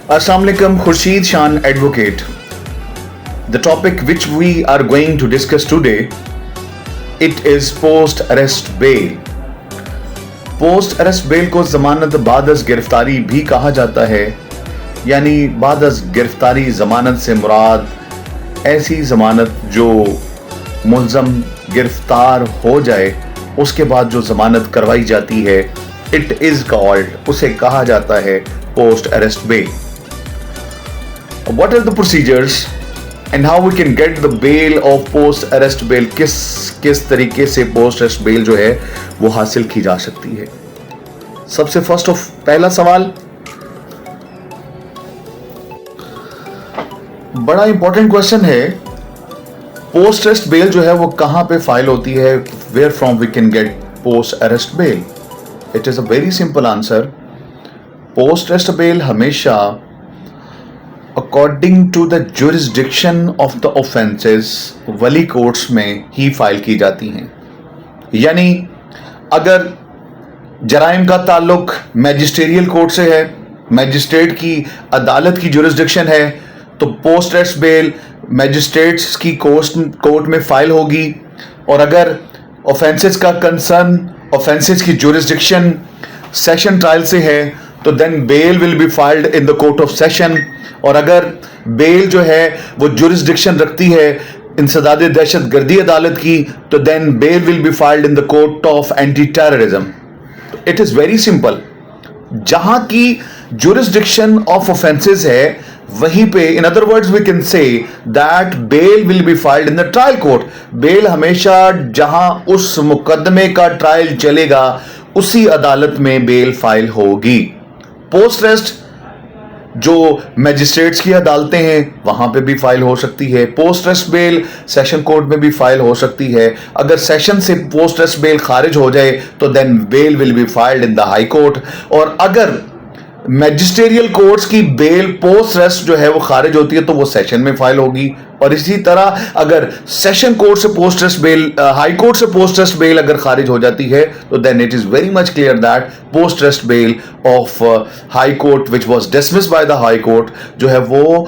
Assalamu alaikum, Khurshid Shan advocate. The topic which we are going to discuss today, it is post arrest bail. Post arrest bell को जमानत बाद अज गिरफ्तारी भी कहा जाता है, यानी बाद अज गिरफ्तारी जमानत से मुराद ऐसी जमानत जो मुल्ज़म गिरफ्तार हो जाए उसके बाद जो जमानत करवाई जाती है, इट इज़ कॉल्ड, उसे कहा जाता है post arrest bell. What are the procedures and how we can get the bail of post arrest bail? किस तरीके से पोस्ट अरेस्ट बेल जो है वो हासिल की जा सकती है. सबसे पहला सवाल, बड़ा इंपॉर्टेंट क्वेश्चन है, पोस्ट अरेस्ट बेल जो है वो कहां पे फाइल होती है, where from we can get post arrest bail. It is a very simple answer. Post arrest bail हमेशा according to the jurisdiction of the offences वली कोर्ट्स में ही फाइल की जाती हैं. यानी अगर जराइम का ताल्लुक मैजिस्ट्रियल कोर्ट से है, मैजिस्ट्रेट की अदालत की जुरिस्डिक्शन है, तो पोस्ट अरेस्ट बेल मैजिस्ट्रेट्स की कोर्ट में फाइल होगी. और अगर ऑफेंसेस का कंसर्न, ऑफेंसेस की जुरिस्डिक्शन सेशन ट्रायल से है, तो then bail will be filed in the court of session. और अगर बेल जो है वो जुरिस्डिक्शन रखती है इंसदाद दहशत गर्दी अदालत की, तो then bail will be filed in the court of anti terrorism. It is very simple. जहां की जुरिस्डिक्शन ऑफ ऑफेंसेस है वहीं पे, in other words we can say that bail will be filed in the trial court. Bail हमेशा जहां उस मुकदमे का ट्रायल चलेगा उसी अदालत में बेल फाइल होगी. पोस्ट अरेस्ट जो मैजिस्ट्रेट्स की अदालतें हैं वहां पे भी फाइल हो सकती है. Post arrest bell session court में भी फाइल हो सकती है. अगर सेशन से पोस्ट अरेस्ट बेल खारिज हो जाए तो then bail will be filed in the high court. और अगर मैजिस्ट्रियल कोर्ट्स की बेल पोस्ट अरेस्ट जो है वो खारिज होती है तो वो सेशन में फाइल होगी. और इसी तरह अगर सेशन कोर्ट से post arrest bail, high court से पोस्ट अरेस्ट बेल अगर खारिज हो जाती है तो then it is very much clear that post arrest bail of high court which was dismissed by the high court जो है वो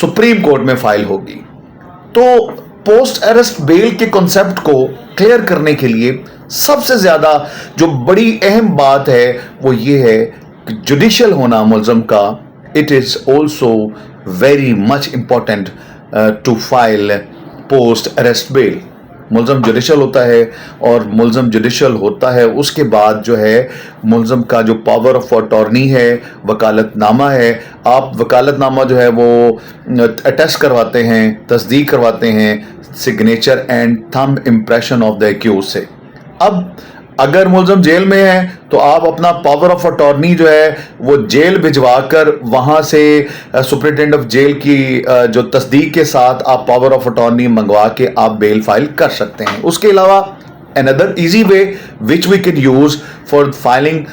सुप्रीम कोर्ट में फाइल होगी. तो पोस्ट अरेस्ट बेल के कॉन्सेप्ट को क्लियर करने के लिए सबसे ज्यादा जो बड़ी अहम बात है वो ये है कि जुडिशियल होना मुल्ज़म का. It is also very much important to file post arrest bail. मुल्ज़म जुडिशियल होता है और मुल्ज़म जुडिशियल होता है उसके बाद जो है मुल्ज़म का जो पावर ऑफ अटॉर्नी है, वकालतनामा है, आप वकालतनामा जो है वो अटेस्ट करवाते हैं, तस्दीक करवाते हैं signature and thumb impression of the accuse से. अब अगर मुल्ज़म जेल में है तो आप अपना पावर ऑफ अटॉर्नी जो है वो जेल भिजवा कर वहाँ से सुपरिटेंडेंट ऑफ जेल की जो तस्दीक के साथ आप पावर ऑफ अटॉर्नी मंगवा के आप बेल फाइल कर सकते हैं. उसके अलावा another easy way which we can use for filing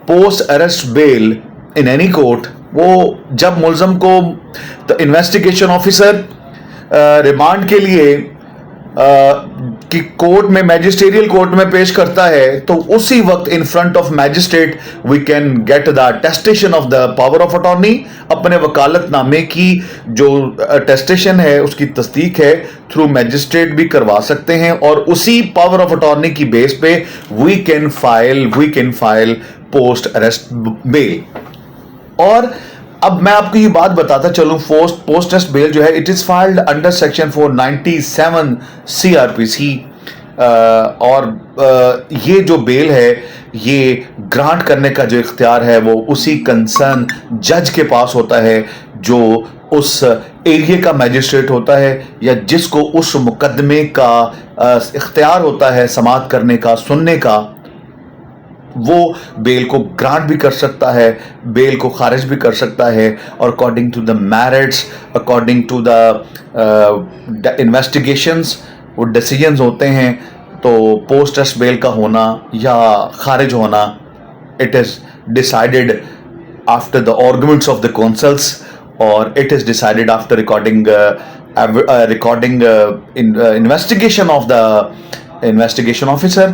post arrest bail in any court, वो जब मुल्ज़म को द इन्वेस्टिगेशन ऑफिसर रिमांड के लिए कि कोर्ट में, मैजिस्ट्रियल कोर्ट में पेश करता है, तो उसी वक्त in front of magistrate we can get the attestation of the power of attorney. अपने वकालतनामे की जो अटेस्टेशन है उसकी तस्दीक है थ्रू मैजिस्ट्रेट भी करवा सकते हैं और उसी पावर ऑफ अटॉर्नी की बेस पे we can file post arrest bail. और अब मैं आपको ये बात बताता चलूं, पोस्ट अरेस्ट बेल जो है it is filed under section 497 CRPC. और ये जो बेल है ये ग्रांट करने का जो इख्तियार है वो उसी कंसर्न जज के पास होता है जो उस एरिया का मैजिस्ट्रेट होता है या जिसको उस मुकदमे का इख्तियार होता है समाअत करने का, सुनने का. वो बेल को ग्रांट भी कर सकता है, बेल को खारिज भी कर सकता है. और according to the merits, according to the investigations वो डिसीजंस होते हैं. तो पोस्ट अरेस्ट बेल का होना या खारिज होना it is decided after the arguments of the counsels और it is decided after recording investigation of the investigation officer.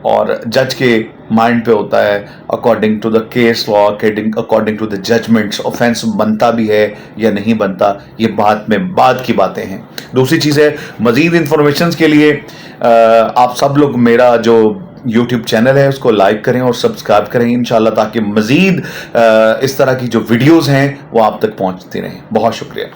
और जज के माइंड पे होता है according to the case law, according to the judgments offence बनता भी है या नहीं बनता, ये बाद की बातें हैं। दूसरी चीज़ है, मज़ीद इंफॉर्मेशन के लिए आप सब लोग मेरा जो YouTube चैनल है उसको लाइक करें और सब्सक्राइब करें इंशाल्लाह, ताकि मज़ीद इस तरह की जो वीडियोज़ हैं वो आप तक पहुंचती रहें। बहुत शुक्रिया।